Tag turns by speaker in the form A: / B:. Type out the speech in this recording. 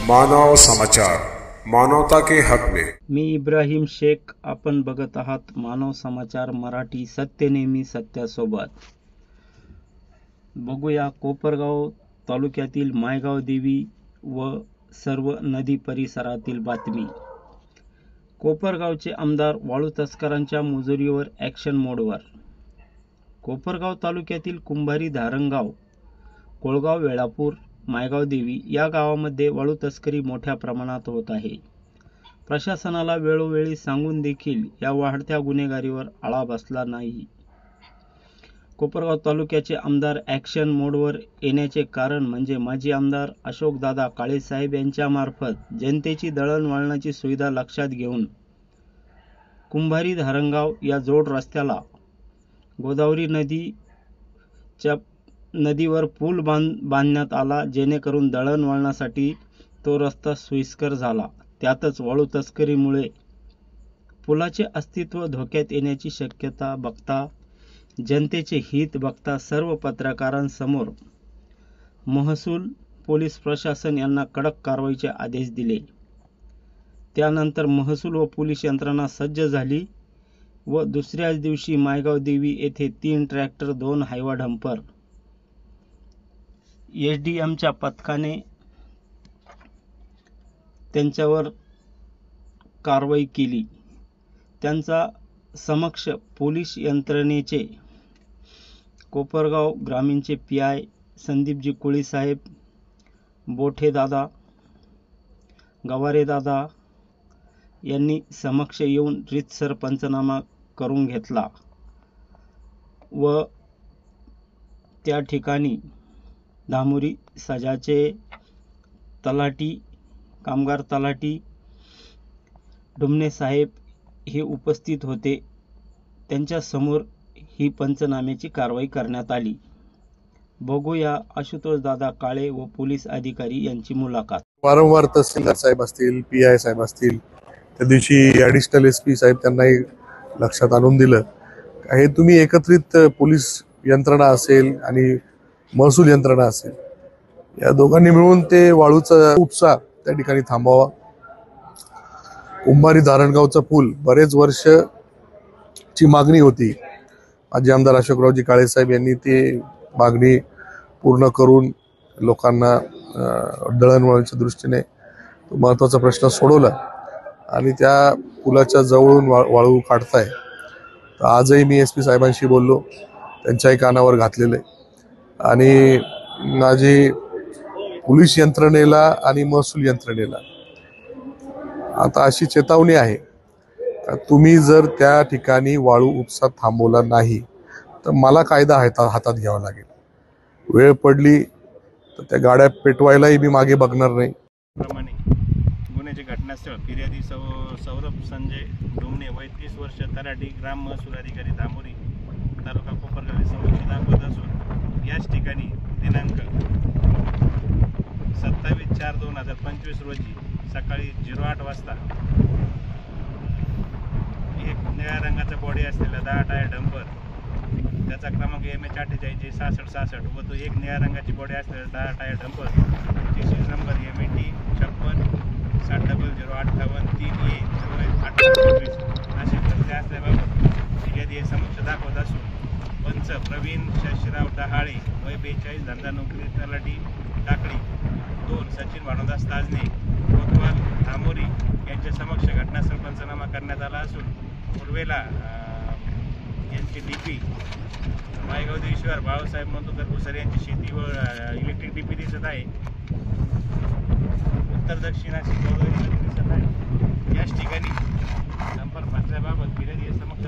A: मानव समाचार, मानवता के हक में।
B: मी इब्राहिम शेख, आपण बघत आहात मानव समाचार मराठी, सत्य नेहमी सत्यासोबत। बघूया कोपरगाव तालुक्यातील मायगाव देवी व सर्व नदी परिसरातील बातमी। कोपरगावचे आमदार वाळू तस्करांच्या मुजोरीवर ॲक्शन मोडवर। कोपरगाव तालुक्यातील कुंभारी धारणगाव, कोळगाव, वेळापूर, मायगाव देवी या गावामध्ये वाळू तस्करी मोठ्या प्रमाणात होत आहे। प्रशासनाला वेळोवेळी सांगून देखील या वाढत्या गुन्हेगारीवर आळा बसला नाही। कोपरगाव तालुक्याचे आमदार ॲक्शन मोडवर येण्याचे कारण म्हणजे माजी आमदार अशोकदादा काळेसाहेब यांच्या मार्फत जनतेची दळणवळणाची सुविधा लक्षात घेऊन कुंभारी धारणगाव या जोड रस्त्याला गोदावरी नदीवर पूल बांधण्यात आला, जेणेकरून दळणवळणासाठी तो रस्ता सोयीस्कर झाला। त्यातच वाळू तस्करीमुळे पुलाचे अस्तित्व धोक्यात येण्याची शक्यता बघता, जनतेचे हित बघता सर्व पत्रकारांसमोर महसूल पोलीस प्रशासन यांना कडक कारवाईचे आदेश दिले। त्यानंतर महसूल व पोलीस यंत्रणा सज्ज झाली व दुसऱ्याच दिवशी मायगाव देवी येथे 3 ट्रॅक्टर, 2 हायवा डंपर एसडीएमच्या पथकाने त्यांच्यावर कारवाई केली। त्यांचा समक्ष पोलीस यंत्रणेचे कोपरगाव ग्रामीणचे पीआय संदीपजी कोळी साहेब, बोठे दादा, गवारे दादा यांनी समक्ष येऊन रीतसर पंचनामा करून घेतला व त्या ठिकाणी धामोरी सजाचे तलाठी, कामगार तलाठी डुमणे साहेब हे उपस्थित होते। त्यांच्या समोर ही पंचनाम्याची कारवाई करण्यात आली। बघूया आशुतोष दादा काळे व पोलीस अधिकारी यांची मुलाखत।
C: वारंवार तहसीलदार साहेब असतील, पीआय साहेब असतील, त्या दिवशी ॲडिशनल एसपी साहेब त्यांनाही लक्षात आणून दिलं, हे तुम्ही एकत्रित पोलीस यंत्रणा असेल आणि महसूल यंत्रणा असेल, या दोघांनी मिळून ते वाळूचा उपसा त्या ठिकाणी थांबवावा। कुंभारी धारणगावचा पूल बरेच वर्ष ची मागणी होती। माजी आमदार अशोकरावजी काळेसाहेब यांनी ती मागणी पूर्ण करून लोकांना दळणवळणाच्या दृष्टीने महत्त्वाचा प्रश्न सोडवला आणि त्या पुलाच्या जवळून वाळू काढताय। तर आजही मी एसपी साहेबांशी बोललो, त्यांच्याही कानावर घातलेलं आहे आणि माझी पोलीस यंत्रणेला आणि महसूल यंत्रणेला आता अशी चेतावणी आहे का तुम्ही जर त्या ठिकाणी वाळू उपसा थांबवला नाही तर मला कायदा हातात घ्यावा लागेल। वेळ पडली तर त्या गाड्या पेटवायलाही मी मागे बघणार नाही।
D: प्रमाणे गुन्ह्याची घटनास्थळ फिर्यादी सौरभ संजय डोमणे, वय 30 वर्ष, तलाठी ग्राम महसूल अधिकारी धामोरी, तालुका कोपरगाव समक्ष दाखवत असून याच ठिकाणी दिनांक 27/4/2025 रोजी सकाळी 08 वाजता एक निळ्या रंगाचा बॉडी असलेला 10 टायर डंपर, त्याचा क्रमांक MH48 6666 व तो एक निळ्या रंगाची बॉडी असलेला 10 tyre dumper, chassis number MET 56 600058 3A 08 असे प्रक्रिया असल्याबाबत फिर्यादी समक्ष दाखवत असून पंच प्रवीण शशिराव डहाळे, वय 42, धंदा नोकरी, तलाठी टाकळी 2, सचिन भानुदास ताजने, कोतवाल धामोरी यांच्या समक्ष घटनास्थळ पंचनामा करण्यात आला असून पूर्वेला यांची डीपी मायगाव देवीश्वर बाळासाहेब मंतुकर भुसरे यांची शेती व इलेक्ट्रिक डीपी दिसत आहे। उत्तर दक्षिणाची गोदावरी नदी दिसत आहे। याच ठिकाणी संपर्क पत्राबाबत फिर्यादी समक्ष